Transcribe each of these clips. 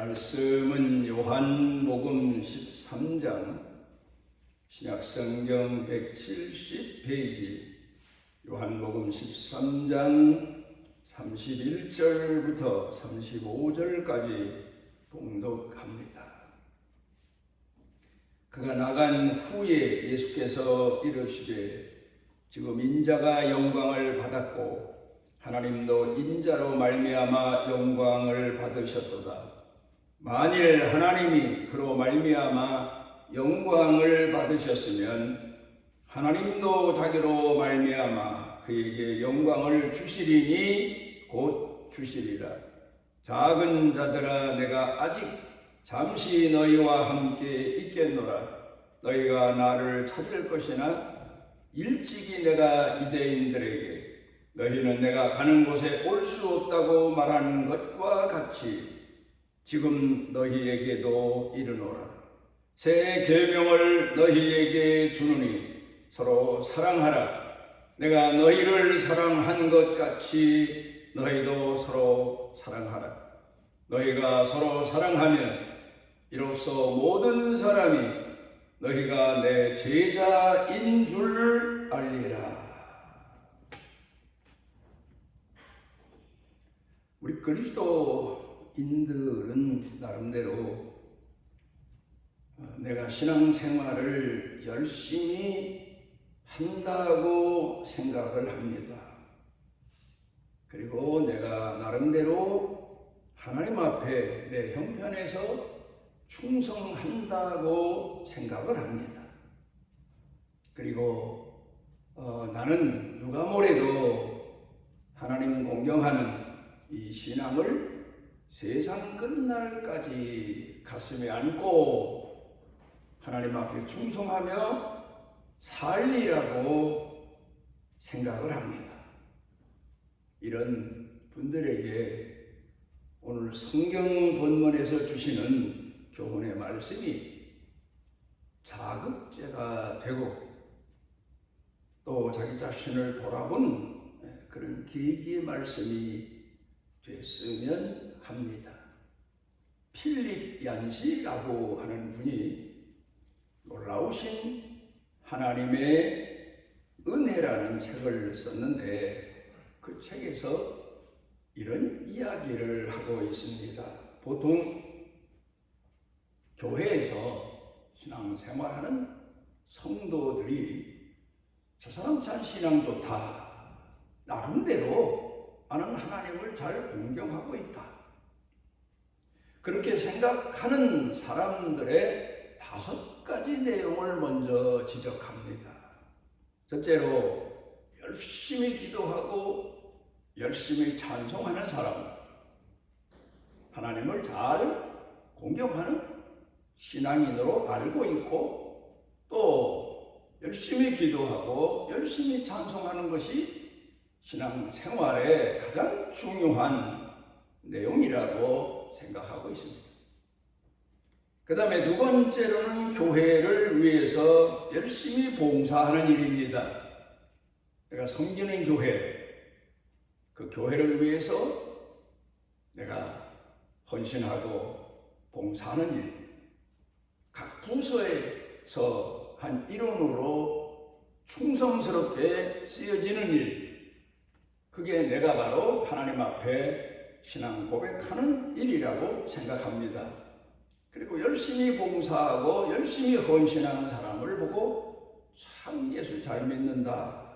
말씀은 요한복음 13장 신약성경 170페이지 요한복음 13장 31절부터 35절까지 봉독합니다. 그가 나간 후에 예수께서 이르시되 지금 인자가 영광을 받았고 하나님도 인자로 말미암아 영광을 받으셨도다. 만일 하나님이 그로 말미암아 영광을 받으셨으면 하나님도 자기로 말미암아 그에게 영광을 주시리니 곧 주시리라. 작은 자들아, 내가 아직 잠시 너희와 함께 있겠노라. 너희가 나를 찾을 것이나 일찍이 내가 유대인들에게 너희는 내가 가는 곳에 올 수 없다고 말하는 것과 같이 지금 너희에게도 이르노라. 새 계명을 너희에게 주노니 서로 사랑하라. 내가 너희를 사랑한 것 같이 너희도 서로 사랑하라. 너희가 서로 사랑하면 이로써 모든 사람이 너희가 내 제자인 줄 알리라. 우리 그리스도인들은 나름대로 내가 신앙생활을 열심히 한다고 생각을 합니다. 그리고 내가 나름대로 하나님 앞에 내 형편에서 충성한다고 생각을 합니다. 그리고 나는 누가 뭐래도 하나님 공경하는 이 신앙을 세상 끝날까지 가슴에 안고 하나님 앞에 충성하며 살리라고 생각을 합니다. 이런 분들에게 오늘 성경 본문에서 주시는 교훈의 말씀이 자극제가 되고 또 자기 자신을 돌아보는 그런 계기의 말씀이 됐으면 합니다. 필립 얀시라고 하는 분이 놀라우신 하나님의 은혜라는 책을 썼는데 그 책에서 이런 이야기를 하고 있습니다. 보통 교회에서 신앙생활하는 성도들이 저 사람 참 신앙 좋다. 나름대로 나는 하나님을 잘 공경하고 있다. 그렇게 생각하는 사람들의 5가지 내용을 먼저 지적합니다. 첫째로 열심히 기도하고 열심히 찬송하는 사람, 하나님을 잘 공경하는 신앙인으로 알고 있고 또 열심히 기도하고 열심히 찬송하는 것이 신앙생활의 가장 중요한 내용이라고 생각하고 있습니다. 그 다음에 두 번째로는 교회를 위해서 열심히 봉사하는 일입니다. 내가 섬기는 교회, 그 교회를 위해서 내가 헌신하고 봉사하는 일, 각 부서에서 한 일원으로 충성스럽게 쓰여지는 일, 그게 내가 바로 하나님 앞에 신앙 고백하는 일이라고 생각합니다. 그리고 열심히 봉사하고 열심히 헌신하는 사람을 보고 참 예수 잘 믿는다.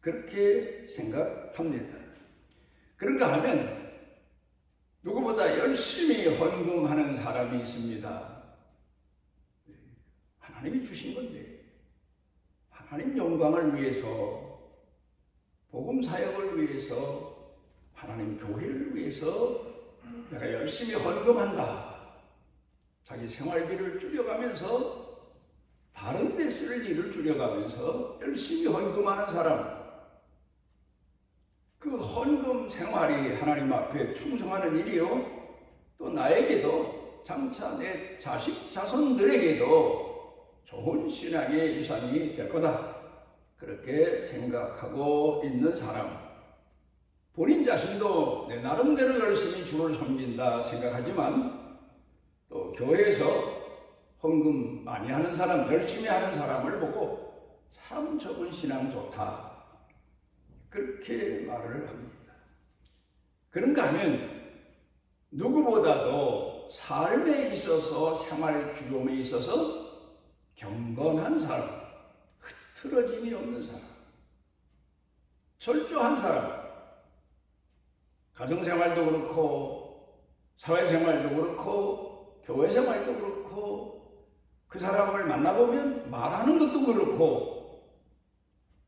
그렇게 생각합니다. 그런가 하면 누구보다 열심히 헌금하는 사람이 있습니다. 하나님이 주신 건데 하나님 영광을 위해서 복음 사역을 위해서 하나님 교회를 위해서 내가 열심히 헌금한다. 자기 생활비를 줄여가면서 다른 데 쓸 일을 줄여가면서 열심히 헌금하는 사람, 그 헌금 생활이 하나님 앞에 충성하는 일이요 또 나에게도 장차 내 자식 자손들에게도 좋은 신앙의 유산이 될 거다. 그렇게 생각하고 있는 사람, 본인 자신도 내 나름대로 열심히 주를 섬긴다 생각하지만 또 교회에서 헌금 많이 하는 사람, 열심히 하는 사람을 보고 참 저분 신앙 좋다, 그렇게 말을 합니다. 그런가 하면 누구보다도 삶에 있어서, 생활 규범에 있어서 경건한 사람, 흐트러짐이 없는 사람, 철저한 사람, 가정생활도 그렇고 사회생활도 그렇고 교회생활도 그렇고 그 사람을 만나보면 말하는 것도 그렇고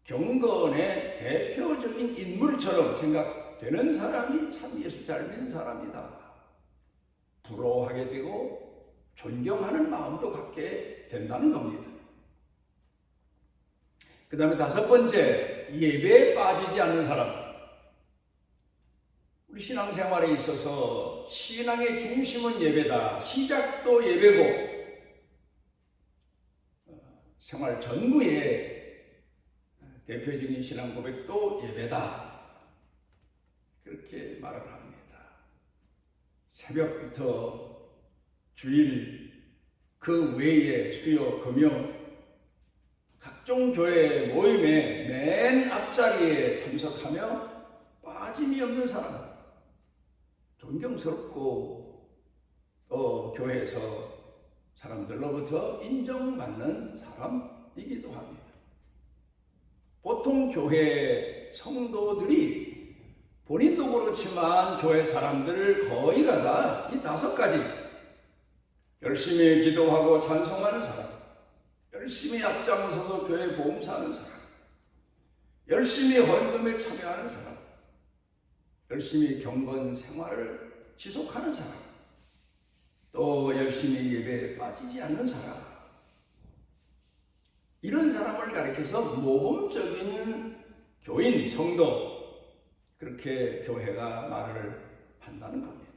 경건의 대표적인 인물처럼 생각되는 사람이 참 예수 잘 믿는 사람이다. 부러워하게 되고 존경하는 마음도 갖게 된다는 겁니다. 그 다음에 다섯 번째, 예배에 빠지지 않는 사람. 우리 신앙생활에 있어서 신앙의 중심은 예배다. 시작도 예배고 생활 전부의 대표적인 신앙 고백도 예배다. 그렇게 말을 합니다. 새벽부터 주일, 그 외에 수요, 금요 각종 교회 모임에 맨 앞자리에 참석하며 빠짐이 없는 사람, 존경스럽고 또 교회에서 사람들로부터 인정받는 사람이기도 합니다. 보통 교회 성도들이 본인도 그렇지만 교회 사람들 거의가 다 이 다섯 가지, 열심히 기도하고 찬송하는 사람, 열심히 앞장서서 교회 봉사하는 사람, 열심히 헌금에 참여하는 사람, 열심히 경건 생활을 지속하는 사람, 또 열심히 예배에 빠지지 않는 사람, 이런 사람을 가리켜서 모범적인 교인, 성도, 그렇게 교회가 말을 한다는 겁니다.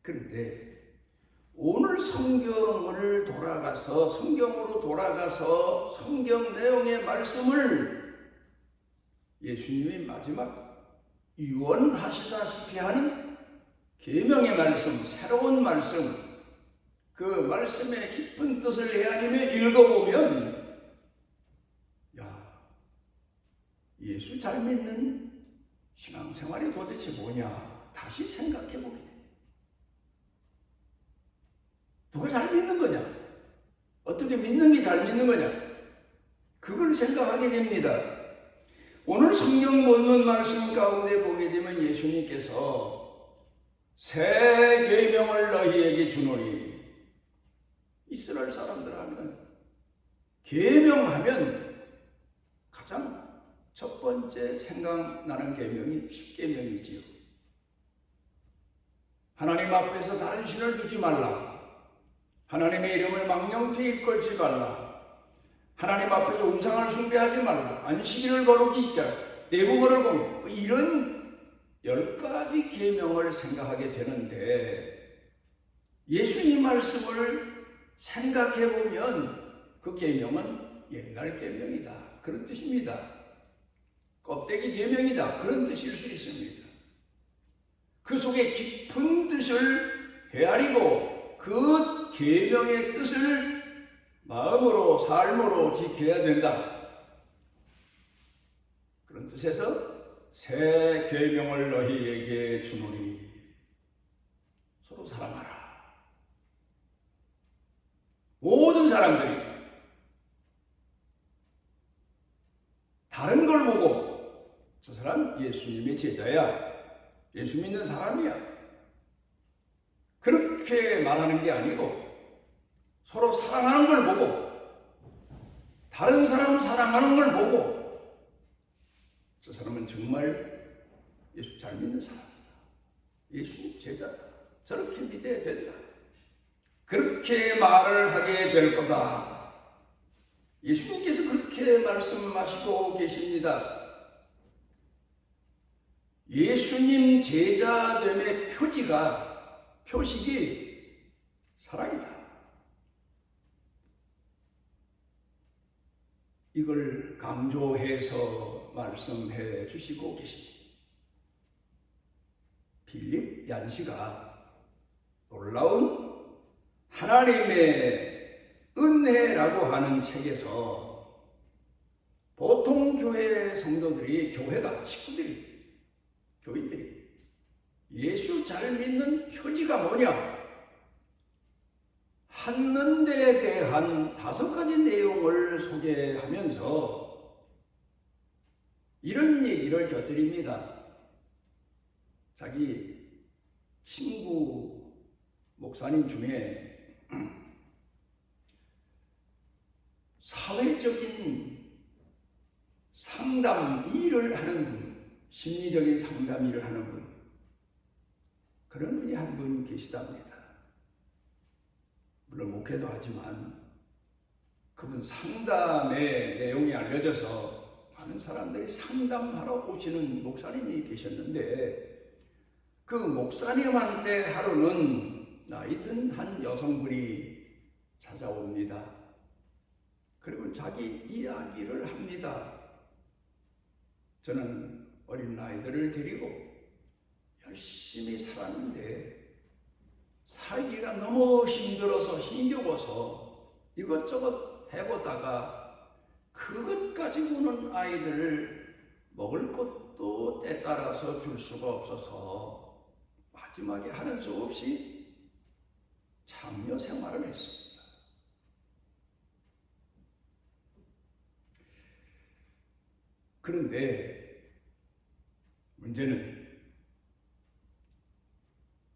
그런데 오늘 성경으로 돌아가서 성경 내용의 말씀을 예수님이 마지막 유언하시다시피 하는 계명의 말씀, 새로운 말씀, 그 말씀의 깊은 뜻을 헤아리며 읽어보면, 야, 예수 잘 믿는 신앙생활이 도대체 뭐냐 다시 생각해보게 돼. 누가 잘 믿는 거냐? 어떻게 믿는 게 잘 믿는 거냐? 그걸 생각하게 됩니다. 오늘 성경 본문 말씀 가운데 보게 되면 예수님께서 새 계명을 너희에게 주노니, 이스라엘 사람들 하면 계명하면 가장 첫 번째 생각나는 계명이 십계명이지요. 하나님 앞에서 다른 신을 두지 말라. 하나님의 이름을 망령되이 일컬지 말라. 하나님 앞에서 우상을 숭배하지 말라. 안식일을 거룩히 지켜라. 내부모를 보면 이런 10가지 계명을 생각하게 되는데, 예수님 말씀을 생각해 보면 그 계명은 옛날 계명이다, 그런 뜻입니다. 껍데기 계명이다, 그런 뜻일 수 있습니다. 그 속에 깊은 뜻을 헤아리고 그 계명의 뜻을 마음으로, 삶으로 지켜야 된다, 그런 뜻에서 새 계명을 너희에게 주노니, 서로 사랑하라. 모든 사람들이 다른 걸 보고 저 사람 예수님의 제자야, 예수 믿는 사람이야, 그렇게 말하는 게 아니고 서로 사랑하는 걸 보고, 다른 사람 사랑하는 걸 보고 저 사람은 정말 예수 잘 믿는 사람이다, 예수님 제자다, 저렇게 믿어야 된다, 그렇게 말을 하게 될 거다. 예수님께서 그렇게 말씀하시고 계십니다. 예수님 제자됨의 표식이 사랑이다. 이걸 강조해서 말씀해 주시고 계십니다. 빌립 얀시가 놀라운 하나님의 은혜라고 하는 책에서 보통 교회 성도들이, 교회가, 식구들이, 교인들이 예수 잘 믿는 표지가 뭐냐? 하는 데에 대한 5가지 내용을 소개하면서 이런 얘기를 곁들입니다. 자기 친구 목사님 중에 사회적인 상담 일을 하는 분, 심리적인 상담 일을 하는 분, 그런 분이 한 분 계시답니다. 물론 목회도 하지만 그분 상담의 내용이 알려져서 많은 사람들이 상담하러 오시는 목사님이 계셨는데, 그 목사님한테 하루는 나이 든 한 여성분이 찾아옵니다. 그리고 자기 이야기를 합니다. 저는 어린 아이들을 데리고 열심히 살았는데 살기가 너무 힘들어서 힘겨워서 이것저것 해보다가 그것 가지고는 아이들을 먹을 것도 때 따라서 줄 수가 없어서 마지막에 하는 수 없이 장녀 생활을 했습니다. 그런데 문제는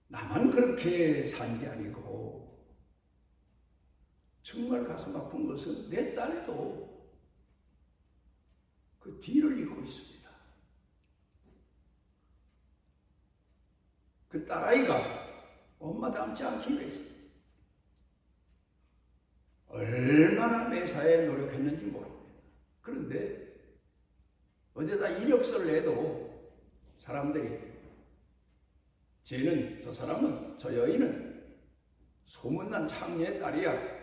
나만 그렇게 산 게 아니고 정말 가슴 아픈 것은 내 딸도 그 뒤를 잇고 있습니다. 그 딸아이가 엄마 닮지 않기 위해서 얼마나 매사에 노력했는지 모릅니다. 그런데 어디다 이력서를 내도 사람들이 쟤는, 저 사람은, 저 여인은 소문난 창녀의 딸이야.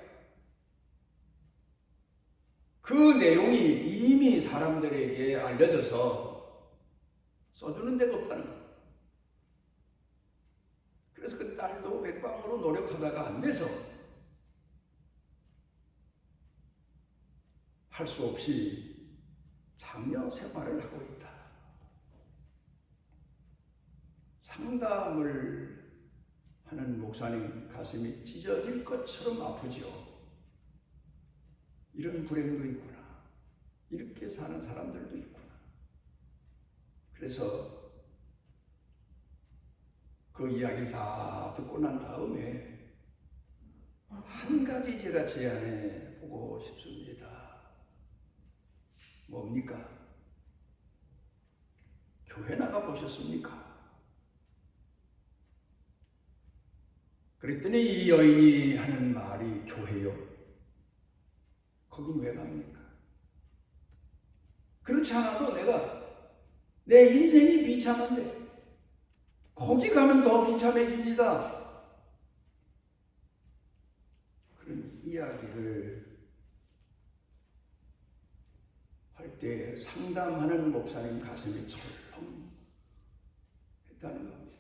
그 내용이 이미 사람들에게 알려져서 써주는 데가 없다는 겁니다. 그래서 그 딸도 백방으로 노력하다가 안 돼서 할 수 없이 장녀 생활을 하고 있다. 상담을 하는 목사님 가슴이 찢어질 것처럼 아프죠. 이런 불행도 있구나. 이렇게 사는 사람들도 있구나. 그래서 그 이야기를 다 듣고 난 다음에 한 가지 제가 제안해 보고 싶습니다. 뭡니까? 교회 나가 보셨습니까? 그랬더니 이 여인이 하는 말이 교회요? 거긴 왜 갑니까? 그렇지 않아도 내 인생이 비참한데 거기 가면 더 비참해집니다. 그런 이야기를 할 때 상담하는 목사님 가슴이 철렁 했다는 겁니다.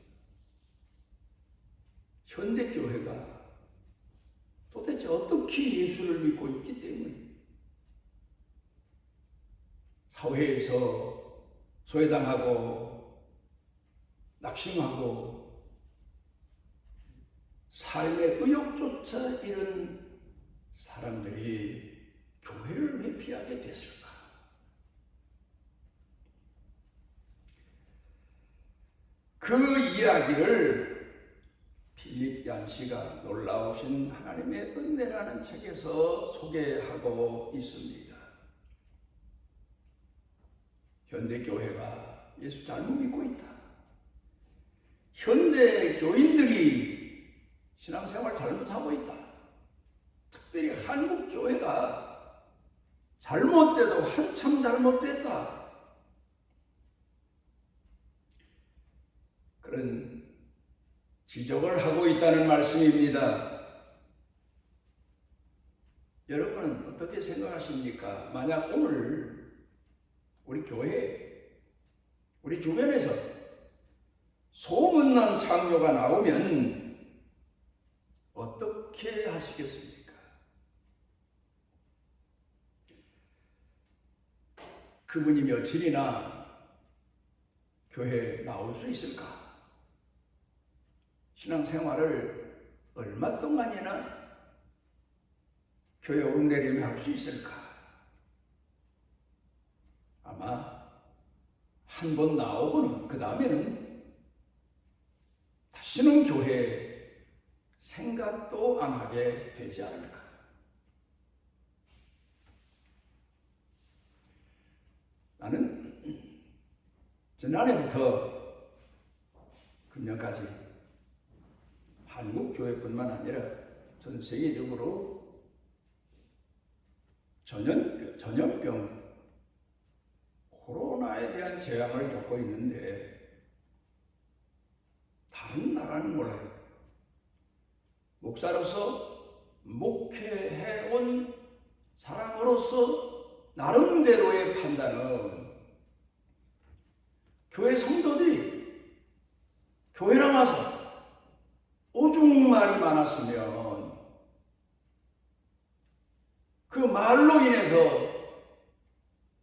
현대교회가 도대체 어떻게 예수를 믿고 있기 때문에 사회에서 소외당하고 낙심하고 삶의 의욕조차 잃은 사람들이 교회를 회피하게 됐을까? 그 이야기를 필립 얀시가 놀라우신 하나님의 은혜라는 책에서 소개하고 있습니다. 현대교회가 예수 잘못 믿고 있다. 현대 교인들이 신앙생활 잘못하고 있다. 특별히 한국 교회가 잘못돼도 한참 잘못됐다. 그런 지적을 하고 있다는 말씀입니다. 여러분은 어떻게 생각하십니까? 만약 오늘 우리 교회, 우리 주변에서 소문난 창녀가 나오면 어떻게 하시겠습니까? 그분이 며칠이나 교회에 나올 수 있을까? 신앙생활을 얼마 동안이나 교회 오르내림에 할 수 있을까? 아마 한 번 나오고는 그 다음에는 다시는 교회 생각도 안 하게 되지 않을까? 나는 지난해부터 금년까지 한국 교회뿐만 아니라 전 세계적으로 전염병 코로나에 대한 재앙을 겪고 있는데 다른 나라는 몰라요. 목사로서 목회해온 사람으로서 나름대로의 판단은 교회 성도들이 교회 나와서 오죽 말이 많았으면 그 말로 인해서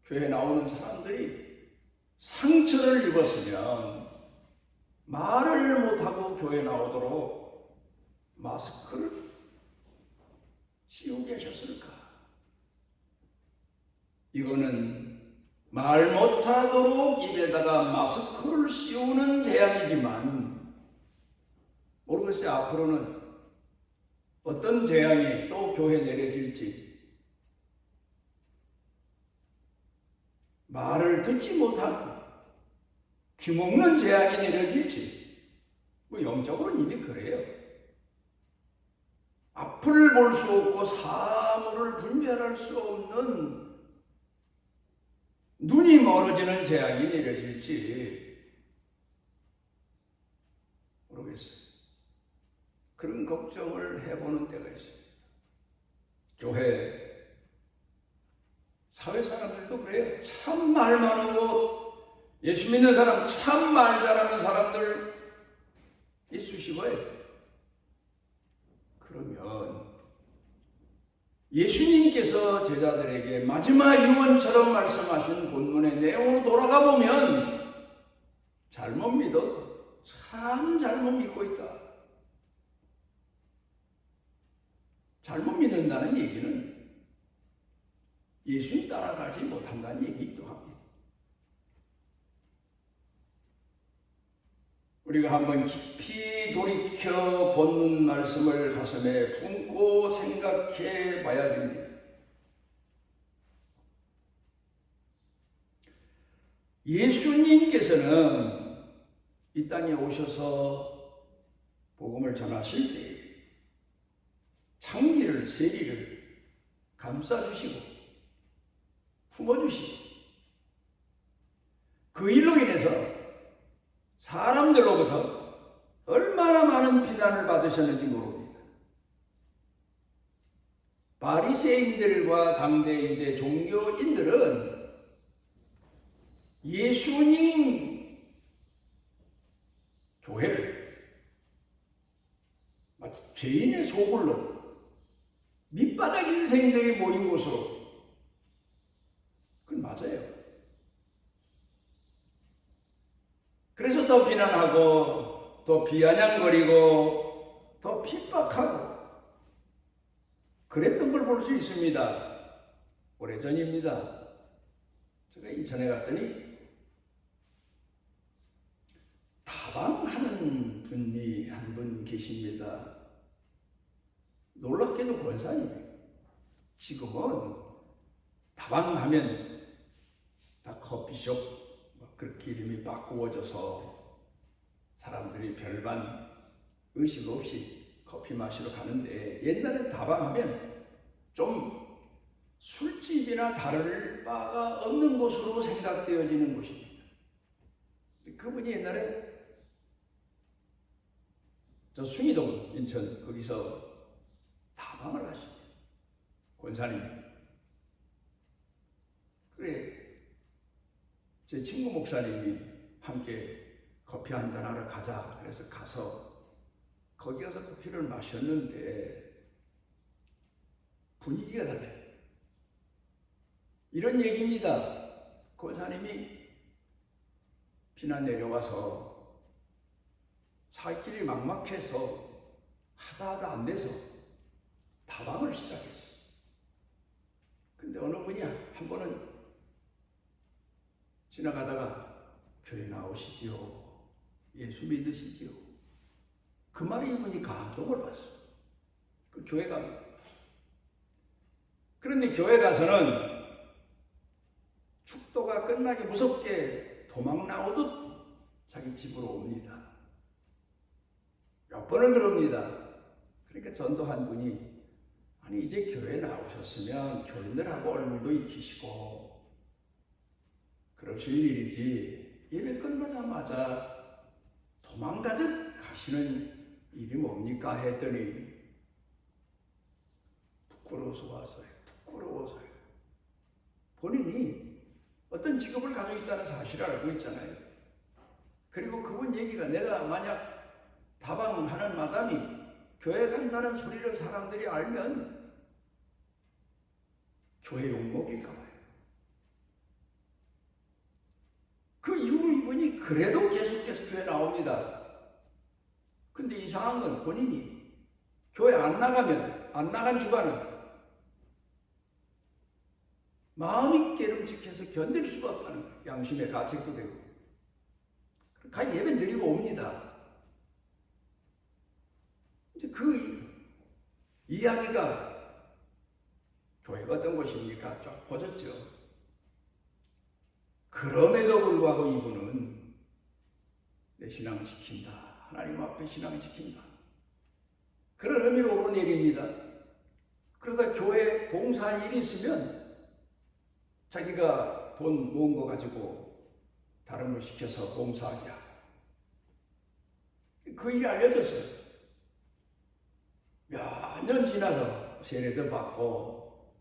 교회 나오는 사람들이 상처를 입었으면 말을 못하고 교회 나오도록 마스크를 씌우고 계셨을까? 이거는 말 못하도록 입에다가 마스크를 씌우는 재앙이지만 모르겠어요. 앞으로는 어떤 재앙이 또 교회에 내려질지, 말을 듣지 못하는 귀먹는 재앙이 내려질지, 뭐 영적으로는 이미 그래요. 앞을 볼 수 없고 사물을 분별할 수 없는 눈이 멀어지는 재앙이 내려질지 모르겠어요. 그런 걱정을 해보는 때가 있습니다. 교회, 사회 사람들도 그래요. 참 말 많은 곳, 예수 믿는 사람, 참 말 잘하는 사람들 있으시고요. 그러면 예수님께서 제자들에게 마지막 유언처럼 말씀하신 본문의 내용으로 돌아가 보면 잘못 믿어, 참 잘못 믿고 있다. 잘못 믿는다는 얘기는 예수님 따라가지 못한다는 얘기이기도 합니다. 우리가 한번 깊이 돌이켜 본문 말씀을 가슴에 품고 생각해 봐야 됩니다. 예수님께서는 이 땅에 오셔서 복음을 전하실 때 창기를, 세리를 감싸주시고 품어주시고 그 일로 인해서 사람들로부터 얼마나 많은 비난을 받으셨는지 모릅니다. 바리새인들과 당대인의 종교인들은 예수님 교회를 마치 죄인의 소굴로 밑바닥 인생들이 모인 곳으로, 그건 맞아요. 그래서 더 비난하고 더 비아냥거리고 더 핍박하고 그랬던 걸 볼 수 있습니다. 오래전입니다. 제가 인천에 갔더니 다방하는 분이 한 분 계십니다. 놀랍게도 권사님이에요. 지금은 다방하면 다 커피숍 그렇게 이름이 바꾸어져서 사람들이 별반 의식 없이 커피 마시러 가는데, 옛날엔 다방하면 좀 술집이나 다를 바가 없는 곳으로 생각되어지는 곳입니다. 그분이 옛날에 저 숭이동 인천 거기서 다방을 하십니다. 권사님. 그래, 제 친구 목사님이 함께 커피 한잔하러 가자. 그래서 가서 거기 가서 커피를 마셨는데 분위기가 달라요. 이런 얘기입니다. 권사님이 비나 내려와서 살길이 막막해서 하다 안 돼서 다방을 시작했어요. 근데 어느 분이 한 번은 지나가다가 교회 나오시지요. 예수 믿으시지요. 그 말이 이분이 감동을 받았어요. 그 교회 갑니다. 그런데 교회 가서는 축도가 끝나기 무섭게 도망 나오듯 자기 집으로 옵니다. 몇 번을 그럽니다. 그러니까 전도한 분이 아니 이제 교회 나오셨으면 교인들하고 얼굴도 익히시고 그러실 일이지 예배 끝나자마자 도망가듯 가시는 일이 뭡니까 했더니 부끄러워서요. 본인이 어떤 직업을 가지고 있다는 사실을 알고 있잖아요. 그리고 그분 얘기가 내가 만약 다방하는 마담이 교회 간다는 소리를 사람들이 알면 교회 욕먹일까 봐요. 그 이후 이분이 그래도 계속해서 교회 나옵니다. 근데 이상한 건 본인이 교회 안 나간 주간은 마음이 깨름직해서 견딜 수가 없다는 거예요. 양심의 가책도 되고. 가 예배 드리고 옵니다. 이제 그 이야기가 교회가 어떤 곳입니까? 쫙 퍼졌죠. 그럼에도 불구하고 이분은 내 신앙을 지킨다. 하나님 앞에 신앙을 지킨다. 그런 의미로 오르내립니다. 그러다 교회 봉사할 일이 있으면 자기가 돈 모은 거 가지고 다른 걸 시켜서 봉사하게 하고 그 일이 알려졌어요. 몇 년 지나서 세례도 받고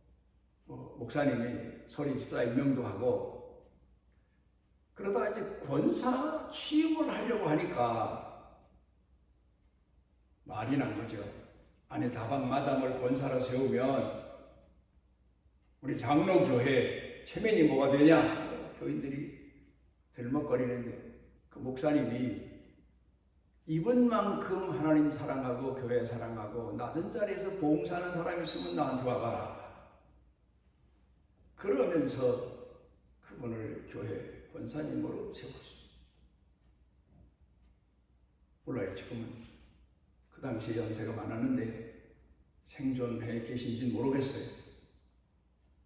목사님이 소리 집사 임명도 하고 그러다 이제 권사 취임을 하려고 하니까 말이 난 거죠. 아니 다방 마담을 권사로 세우면 우리 장로교회 체면이 뭐가 되냐? 교인들이 들먹거리는데 그 목사님이 이분만큼 하나님 사랑하고 교회 사랑하고 낮은 자리에서 봉사하는 사람이 있으면 나한테 와봐라. 그러면서 그분을 교회 권사님으로 세웠습니다. 몰라요. 지금은 그 당시에 연세가 많았는데 생존해 계신지는 모르겠어요.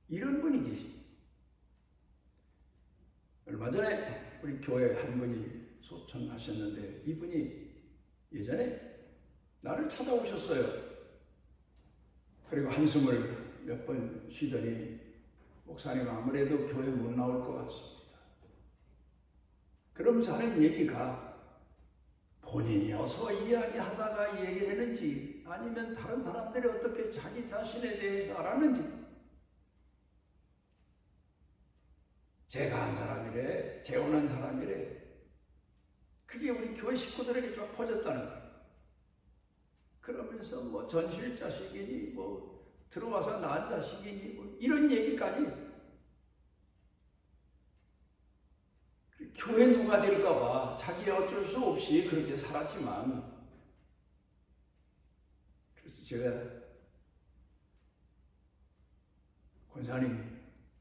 이런 분이 계십니다. 얼마 전에 우리 교회 한 분이 소천하셨는데 이분이 예전에 나를 찾아오셨어요. 그리고 한숨을 몇 번 쉬더니 목사님 아무래도 교회 못 나올 것 같습니다. 그러면서 하는 얘기가 본인이 어서 이야기하다가 얘기를 했는지 아니면 다른 사람들이 어떻게 자기 자신에 대해서 알았는지 제가 한 사람이래, 재혼한 사람이래. 그게 우리 교회 식구들에게 쫙 퍼졌다는 거예요. 그러면서 뭐 전실 자식이니 뭐 들어와서 낳은 자식이니 뭐 이런 얘기까지 교회 누가 될까봐 자기 어쩔 수 없이 그렇게 살았지만 그래서 제가 권사님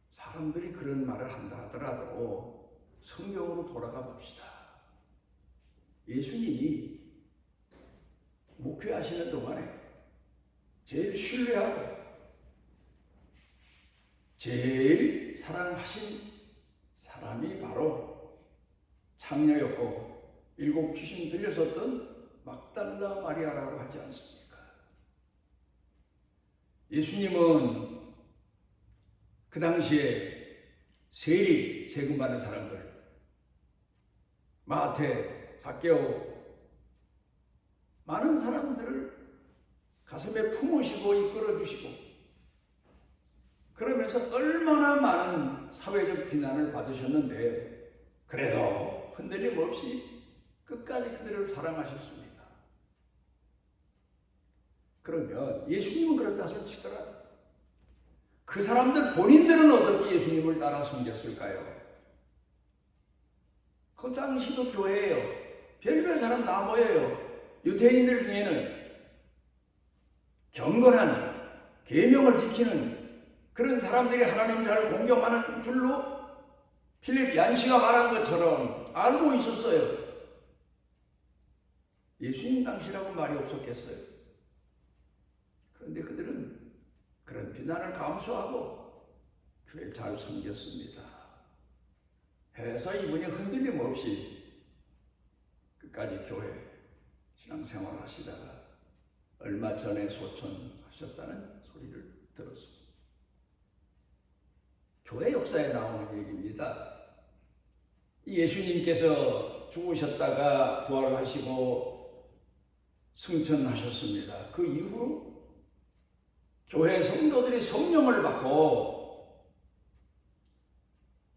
사람들이 그런 말을 한다 하더라도 성경으로 돌아가 봅시다. 예수님이 목회하시는 동안에 제일 신뢰하고 제일 사랑하신 사람이 바로 창녀였고 7 귀신 들렸었던 막달라 마리아라고 하지 않습니까? 예수님은 그 당시에 세리 세금 받는 사람들 마태, 삭개오 많은 사람들을 가슴에 품으시고 이끌어주시고 그러면서 얼마나 많은 사회적 비난을 받으셨는데 그래도 흔들림 없이 끝까지 그들을 사랑하셨습니다. 그러면 예수님은 그렇다 손 치더라도 그 사람들 본인들은 어떻게 예수님을 따라 섬겼을까요? 그 당시도 교회예요. 별별 사람 다 모여요. 유대인들 중에는 경건한 계명을 지키는 그런 사람들이 하나님 잘 공경하는 줄로 필립 얀시가 말한 것처럼 알고 있었어요. 예수님 당시라고 말이 없었겠어요. 그런데 그들은 그런 비난을 감수하고 교회를 잘 섬겼습니다. 해서 이분이 흔들림 없이 끝까지 교회 신앙생활 하시다가 얼마 전에 소천하셨다는 소리를 들었습니다. 교회 역사에 나오는 얘기입니다. 예수님께서 죽으셨다가 부활하시고 승천하셨습니다. 그 이후로 교회 성도들이 성령을 받고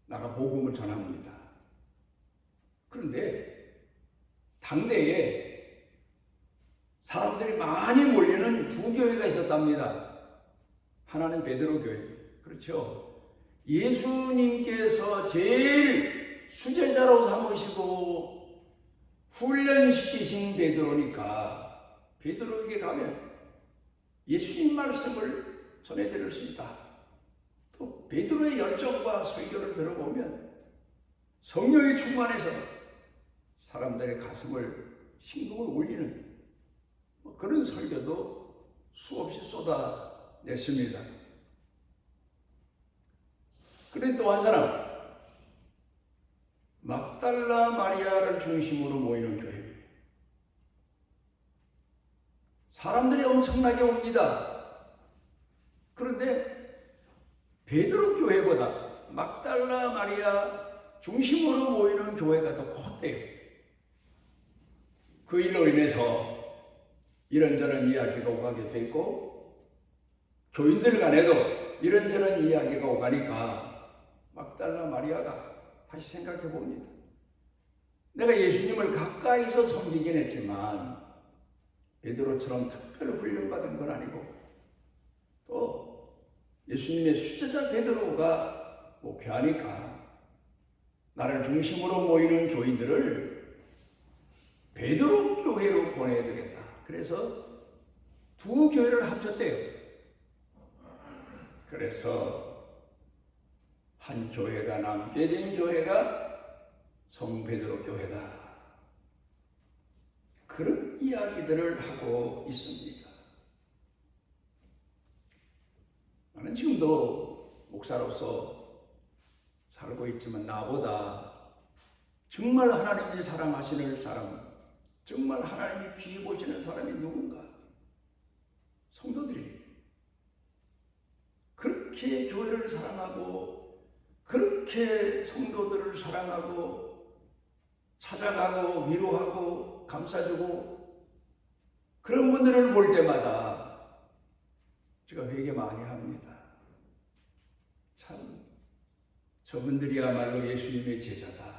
나가 복음을 전합니다. 그런데 당대에 사람들이 많이 몰리는 두 교회가 있었답니다. 하나는 베드로 교회. 그렇죠. 예수님께서 제일 수제자로 삼으시고 훈련시키신 베드로니까 베드로에게 가면 예수님 말씀을 전해드릴 수 있다. 또 베드로의 열정과 설교를 들어보면 성령이 충만해서 사람들의 가슴을 심금을 울리는 그런 설교도 수없이 쏟아냈습니다. 그런데 또 한 사람, 막달라 마리아를 중심으로 모이는 교회입니다. 사람들이 엄청나게 옵니다. 그런데 베드로 교회보다 막달라 마리아 중심으로 모이는 교회가 더 컸대요. 그 일로 인해서 이런저런 이야기가 오가게 됐고 교인들 간에도 이런저런 이야기가 오가니까 막달라 마리아가 다시 생각해 봅니다. 내가 예수님을 가까이서 섬기긴 했지만 베드로처럼 특별 훈련받은 건 아니고 또 예수님의 수제자 베드로가 목회하니까 나를 중심으로 모이는 교인들을 베드로 교회로 보내야 되겠다. 그래서 두 교회를 합쳤대요. 그래서 한 교회가 남게 된 교회가 성베드로 교회다. 그런 이야기들을 하고 있습니다. 나는 지금도 목사로서 살고 있지만 나보다 정말 하나님이 사랑하시는 사람, 정말 하나님이 귀히 보시는 사람이 누군가? 성도들이 그렇게 교회를 사랑하고 그렇게 성도들을 사랑하고 찾아가고 위로하고 감싸주고 그런 분들을 볼 때마다 제가 회개 많이 합니다. 참 저분들이야말로 예수님의 제자다.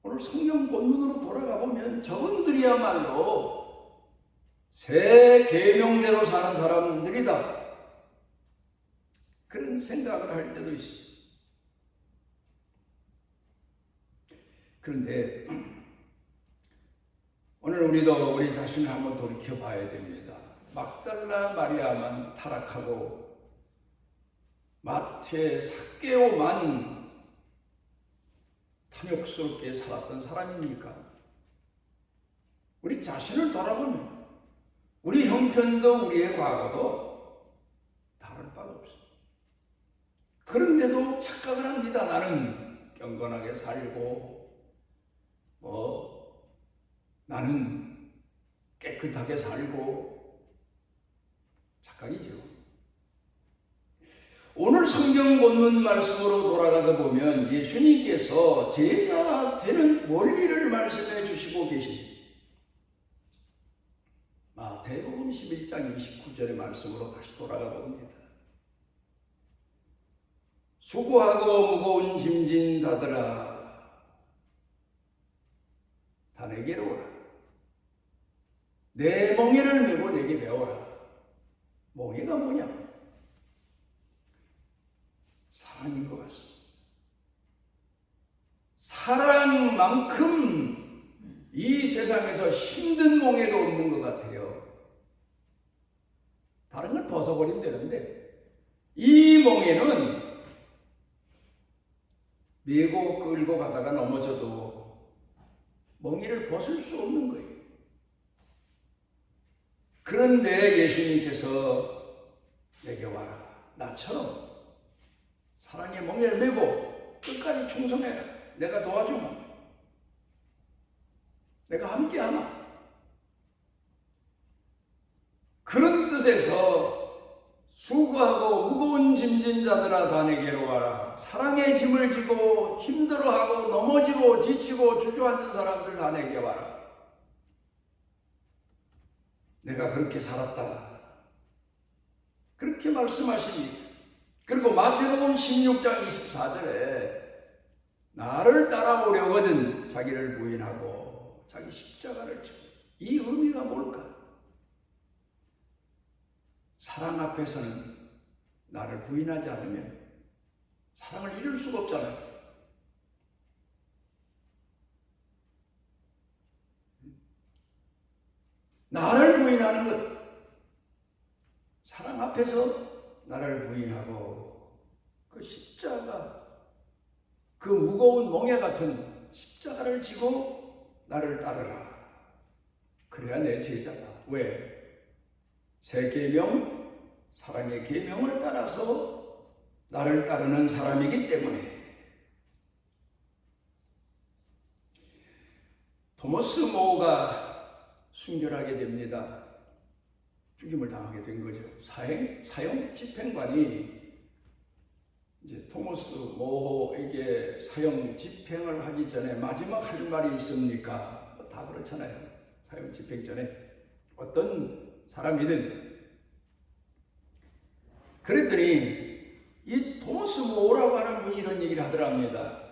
오늘 성경 본문으로 돌아가 보면 저분들이야말로 새 계명대로 사는 사람들이다. 그런 생각을 할 때도 있습니다. 그런데 오늘 우리도 우리 자신을 한번 돌이켜 봐야 됩니다. 막달라 마리아만 타락하고 마태 삭개오만 탐욕스럽게 살았던 사람입니까? 우리 자신을 돌아보면 우리 형편도 우리의 과거도 다를 바가 없습니다. 그런데도 착각을 합니다. 나는 경건하게 살고 나는 깨끗하게 살고 착각이죠. 오늘 성경 본문 말씀으로 돌아가서 보면 예수님께서 제자 되는 원리를 말씀해 주시고 계십니다. 마태복음 11장 29절의 말씀으로 다시 돌아가 봅니다. 수고하고 무거운 짐진 자들아 다 내게로 오라. 내 멍에를 메고 내게 배워라. 멍에가 뭐냐? 사랑인 것 같습니다. 사랑만큼 이 세상에서 힘든 멍에도 없는 것 같아요. 다른 걸 벗어버리면 되는데 이 멍에는 메고 끌고 가다가 넘어져도 멍에를 벗을 수 없는 거예요. 그런데 예수님께서 내게 와라. 나처럼 사랑의 멍에를 메고 끝까지 충성해라. 내가 도와주마. 내가 함께하마. 그런 뜻에서 수고하고 무거운 짐진 자들아 다 내게로 와라. 사랑의 짐을 지고 힘들어하고 넘어지고 지치고 주저앉은 사람들 다 내게 와라. 내가 그렇게 살았다. 그렇게 말씀하십니다. 그리고 마태복음 16장 24절에 나를 따라오려거든 자기를 부인하고 자기 십자가를 지고. 이 의미가 뭘까? 사랑 앞에서는 나를 부인하지 않으면 사랑을 이룰 수가 없잖아요. 나를 부인하는 것, 사랑 앞에서 나를 부인하고 그 십자가, 그 무거운 멍에 같은 십자가를 지고 나를 따르라. 그래야 내 제자다. 왜? 새 계명, 사랑의 계명을 따라서 나를 따르는 사람이기 때문에. 토마스 모어가 순결하게 됩니다. 죽임을 당하게 된 거죠. 사형 집행관이 이제 토마스 모어에게 사형 집행을 하기 전에 마지막 할 말이 있습니까? 다 그렇잖아요. 사형 집행 전에 어떤 사람이든. 그랬더니 이 토마스 모어라고 하는 분이 이런 얘기를 하더랍니다.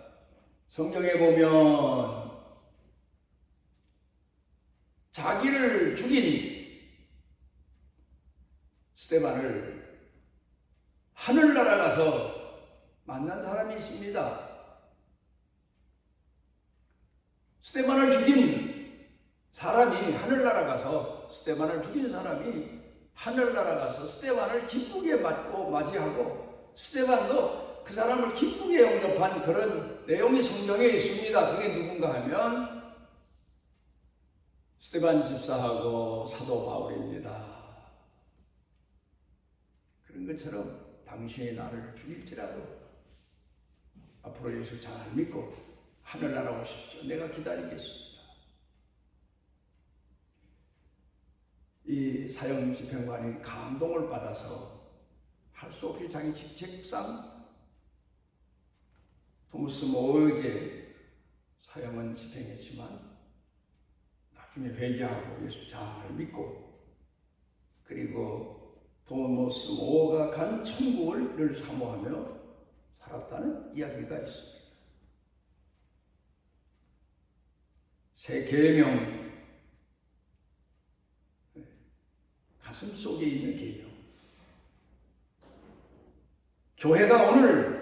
성경에 보면 자기를 죽인 스데반을 하늘나라 가서 만난 사람이 있습니다. 스데반을 죽인 사람이 하늘나라 가서, 스데반을 죽인 사람이 하늘나라 가서 스데반을 기쁘게 맞이하고 스데반도 그 사람을 기쁘게 영접한 그런 내용이 성경에 있습니다. 그게 누군가 하면 스데반 집사하고 사도 바울입니다. 그런 것처럼 당신이 나를 죽일지라도 앞으로 예수 잘 믿고 하늘나라 오십시오. 내가 기다리겠습니다. 이 사형 집행관이 감동을 받아서 할 수 없이 자기 직책상 토마스 모어에게 사형은 집행했지만 나중에 회개하고 예수 잘 믿고, 그리고 토마스 모어가 간 천국을 늘 사모하며 살았다는 이야기가 있습니다. 새 계명, 가슴 속에 있는 계명. 교회가 오늘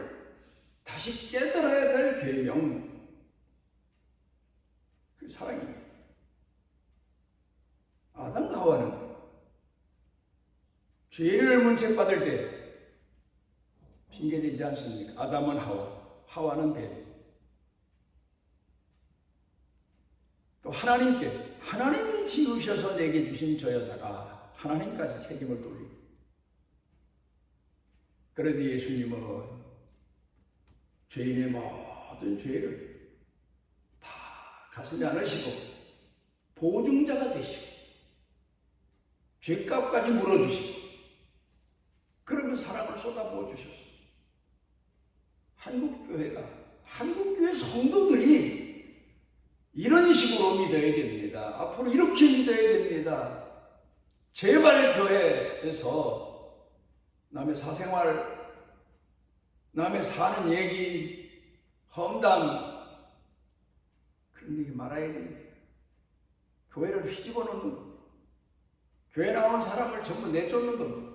다시 깨달아야 될 계명, 그 사랑입니다. 아담과 하와는 죄를 문책받을 때 핑계대지 않습니까? 아담은 하와, 하와는 뱀. 또 하나님이 지으셔서 내게 주신 저 여자가 하나님까지 책임을 돌리고, 그런데 예수님은 죄인의 모든 죄를 다 가슴에 안으시고 보증자가 되시고 죄값까지 물어주시고, 그러면 사랑을 쏟아부어 주셨어요. 한국교회 성도들이 이런 식으로 믿어야 됩니다. 앞으로 이렇게 믿어야 됩니다. 제발 교회에서 남의 사생활, 남의 사는 얘기, 험담, 그런 얘기 말아야 됩니다. 교회를 휘집어 놓는 겁니다. 교회 나온 사람을 전부 내쫓는 겁니다.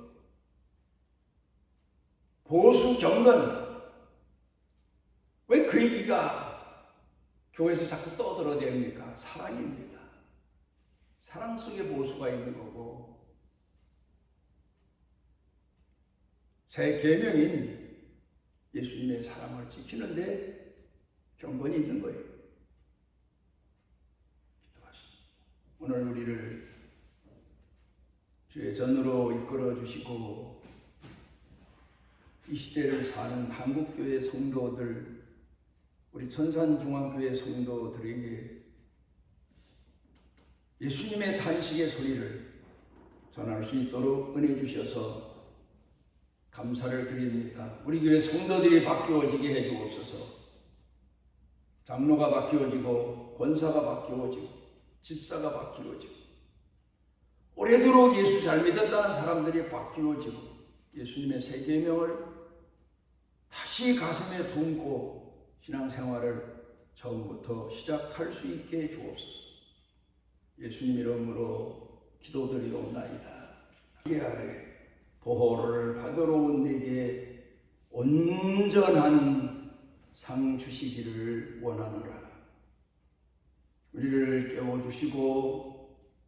보수 경건. 왜 그 얘기가 교회에서 자꾸 떠들어댑니까? 사랑입니다. 사랑 속에 보수가 있는 거고, 새 계명인 예수님의 사랑을 지키는데 경건이 있는 거예요. 기도하십니다. 오늘 우리를 주의 전으로 이끌어 주시고 이 시대를 사는 한국교회 성도들, 우리 천산중앙교회 성도들에게 예수님의 탄식의 소리를 전할 수 있도록 은혜 주셔서 감사를 드립니다. 우리 교회 성도들이 바뀌어지게 해주옵소서. 장로가 바뀌어지고 권사가 바뀌어지고 집사가 바뀌어지고 오래도록 예수 잘 믿었다는 사람들이 바뀌어지고 예수님의 새 계명을 다시 가슴에 품고 신앙생활을 처음부터 시작할 수 있게 해주옵소서. 예수님 이름으로 기도드리옵나이다. 이 아래 보호를 받으러 온 내게 온전한 상 주시기를 원하노라. 우리를 깨워주시고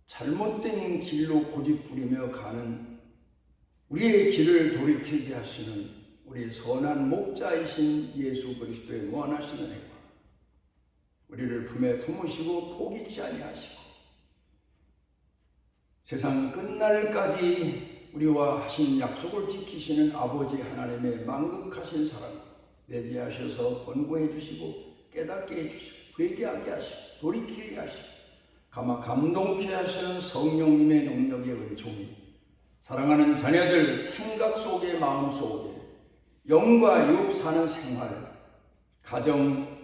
잘못된 길로 고집부리며 가는 우리의 길을 돌이키게 하시는 우리 선한 목자이신 예수 그리스도의 무한하신 은혜와 우리를 품에 품으시고 포기치 아니하시고 세상 끝날까지 우리와 하신 약속을 지키시는 아버지 하나님의 만극하신 사랑 내재하셔서 권고해 주시고 깨닫게 해주시고 회개하게 하시고 돌이키게 하시고 감동케 하시는 성령님의 능력의 은총이 사랑하는 자녀들 생각 속에 마음 속에 영과 육 사는 생활, 가정,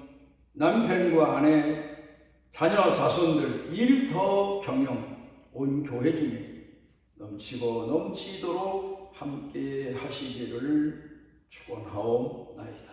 남편과 아내, 자녀, 자손들, 일터 경영, 온 교회 중에 넘치고 넘치도록 함께 하시기를 축원하옵나이다.